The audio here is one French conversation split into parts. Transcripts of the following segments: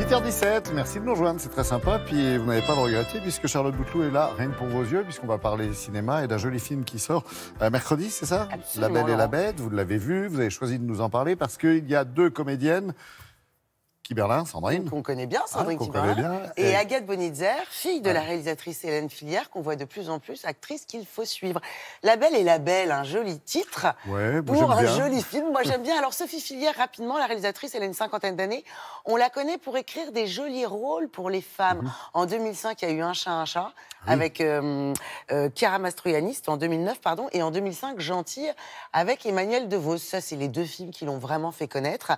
8h17, merci de nous rejoindre, c'est très sympa. Puis vous n'avez pas à le regretter puisque Charlotte Bouteloup est là, rien que pour vos yeux, puisqu'on va parler cinéma et d'un joli film qui sort mercredi, c'est ça? Absolument, La Belle et la Bête, vous l'avez vu, vous avez choisi de nous en parler parce qu'il y a deux comédiennes, Kiberlin, Sandrine. Qu'on connaît bien, Sandrine qu'on Kiberlin. connaît bien. Et Agathe Bonitzer, fille de la réalisatrice Hélène Filière, qu'on voit de plus en plus, actrice qu'il faut suivre. La Belle et la Belle, un joli titre pour un joli film. Moi, j'aime bien. Alors, Sophie Filière, rapidement, la réalisatrice, elle a une cinquantaine d'années. On la connaît pour écrire des jolis rôles pour les femmes. En 2005, il y a eu Un chat, avec Chiara Mastroianni, c'était en 2009, pardon. Et en 2005, Gentille, avec Emmanuel DeVos. Ça, c'est les deux films qui l'ont vraiment fait connaître.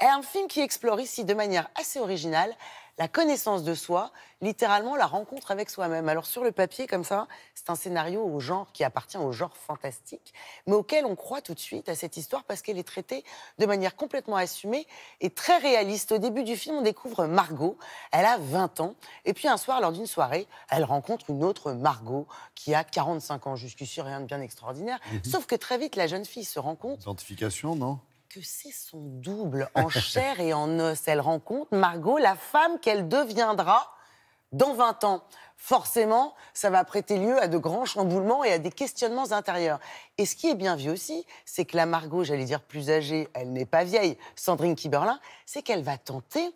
Et un film qui explore ici, de manière assez originale, la connaissance de soi, littéralement la rencontre avec soi-même. Alors sur le papier, comme ça, c'est un scénario au genre qui appartient au genre fantastique, mais auquel on croit tout de suite à cette histoire parce qu'elle est traitée de manière complètement assumée et très réaliste. Au début du film, on découvre Margot, elle a 20 ans, et puis un soir, lors d'une soirée, elle rencontre une autre Margot qui a 45 ans. Jusqu'ici, rien de bien extraordinaire, sauf que très vite, la jeune fille se rend compte... Identification, non? Que c'est son double en chair et en os. Elle rencontre Margot, la femme qu'elle deviendra dans 20 ans. Forcément, ça va prêter lieu à de grands chamboulements et à des questionnements intérieurs. Et ce qui est bien vu aussi, c'est que la Margot, j'allais dire plus âgée, elle n'est pas vieille, Sandrine Kiberlin, c'est qu'elle va tenter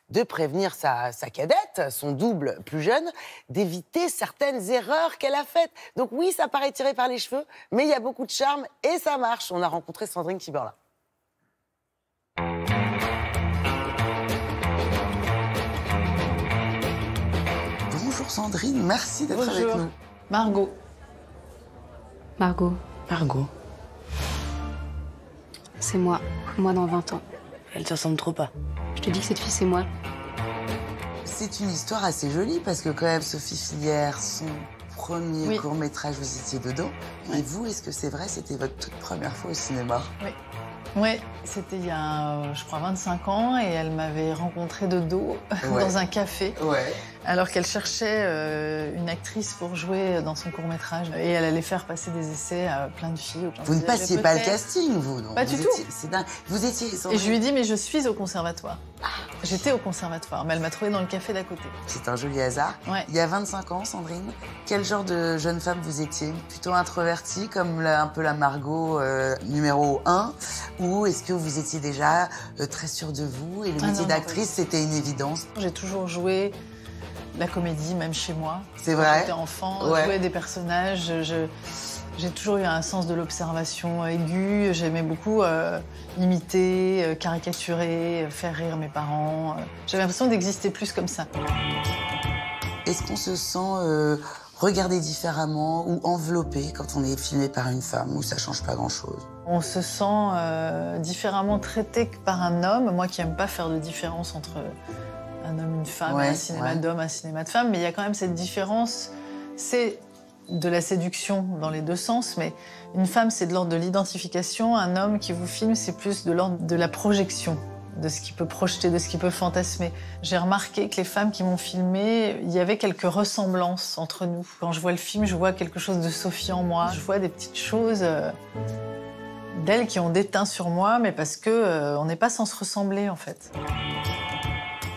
de prévenir sa cadette, son double plus jeune, d'éviter certaines erreurs qu'elle a faites. Donc oui, ça paraît tiré par les cheveux, mais il y a beaucoup de charme et ça marche. On a rencontré Sandrine Kiberlin. Bonjour Sandrine, merci d'être avec nous. Margot. Margot. Margot. C'est moi dans 20 ans. Elle te ressemble trop pas. Je te dis que cette fille, c'est moi. C'est une histoire assez jolie parce que quand même Sophie Filière, son premier court-métrage, vous étiez dedans. Et vous, est-ce que c'est vrai, c'était votre toute première fois au cinéma? Oui. Oui, c'était il y a, je crois, 25 ans et elle m'avait rencontré de dos dans un café. Alors qu'elle cherchait une actrice pour jouer dans son court-métrage. Et elle allait faire passer des essais à plein de filles. Vous ne passiez pas le casting, vous? Pas du tout. C'est dingue. Vous étiez... Et je lui ai dit, mais je suis au conservatoire. J'étais au conservatoire, mais elle m'a trouvée dans le café d'à côté. C'est un joli hasard. Il y a 25 ans, Sandrine, quel genre de jeune femme vous étiez? Plutôt introvertie, comme un peu la Margot numéro 1, ou est-ce que vous étiez déjà très sûre de vous et le métier d'actrice, c'était une évidence? J'ai toujours joué la comédie, même chez moi. C'est vrai? Quand j'étais enfant, jouer des personnages. J'ai toujours eu un sens de l'observation aigu. J'aimais beaucoup imiter, caricaturer, faire rire mes parents. J'avais l'impression d'exister plus comme ça. Est-ce qu'on se sent regardé différemment ou enveloppé quand on est filmé par une femme, ou ça change pas grand-chose? On se sent différemment traité que par un homme. Moi qui n'aime pas faire de différence entre un homme, une femme, un cinéma d'homme, un cinéma de femme, mais il y a quand même cette différence. C'est de la séduction dans les deux sens, mais une femme, c'est de l'ordre de l'identification. Un homme qui vous filme, c'est plus de l'ordre de la projection, de ce qu'il peut projeter, de ce qu'il peut fantasmer. J'ai remarqué que les femmes qui m'ont filmé, il y avait quelques ressemblances entre nous. Quand je vois le film, je vois quelque chose de Sophie en moi. Je vois des petites choses d'elles qui ont déteint sur moi, mais parce que on n'est pas sans se ressembler, en fait.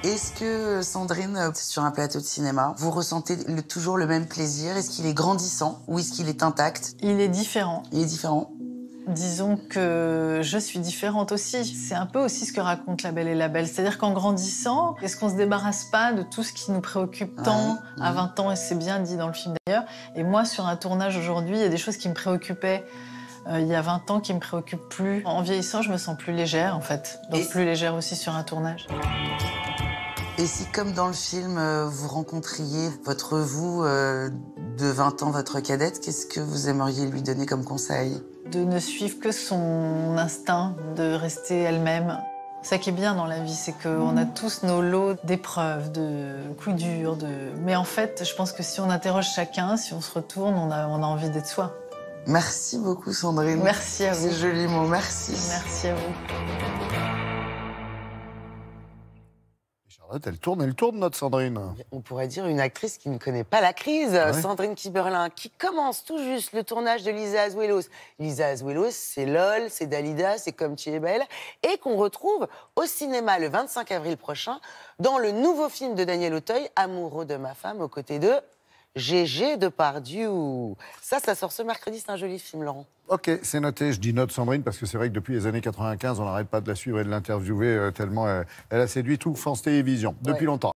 Est-ce que, Sandrine, sur un plateau de cinéma, vous ressentez toujours le même plaisir? Est-ce qu'il est grandissant ou est-ce qu'il est intact? Il est différent. Il est différent? Disons que je suis différente aussi. C'est un peu aussi ce que raconte La Belle et la Belle. C'est-à-dire qu'en grandissant, est-ce qu'on se débarrasse pas de tout ce qui nous préoccupe tant à 20 ans, et c'est bien dit dans le film d'ailleurs. Et moi, sur un tournage aujourd'hui, il y a des choses qui me préoccupaient il y a 20 ans qui me préoccupent plus. En vieillissant, je me sens plus légère, en fait. Donc plus légère aussi sur un tournage. Et si, comme dans le film, vous rencontriez votre vous de 20 ans, votre cadette, qu'est-ce que vous aimeriez lui donner comme conseil? De ne suivre que son instinct, de rester elle-même. Ça qui est bien dans la vie, c'est qu'on a tous nos lots d'épreuves, de coups durs. Mais en fait, je pense que si on interroge chacun, si on se retourne, on a envie d'être soi. Merci beaucoup, Sandrine. Merci à vous. C'est joli mot, merci. Merci à vous. Elle tourne, notre Sandrine. On pourrait dire une actrice qui ne connaît pas la crise, Sandrine Kiberlin, qui commence tout juste le tournage de Lisa Azuelos. Lisa Azuelos, c'est LOL, c'est Dalida, c'est Comme tu es belle, et qu'on retrouve au cinéma le 25 avril prochain dans le nouveau film de Daniel Auteuil, Amoureux de ma femme, aux côtés de Gégé Depardieu. Ça sort ce mercredi, c'est un joli film, Laurent. Ok, c'est noté. Je dis note Sandrine parce que c'est vrai que depuis les années 95, on n'arrête pas de la suivre et de l'interviewer tellement elle a séduit tout France Télévisions depuis longtemps.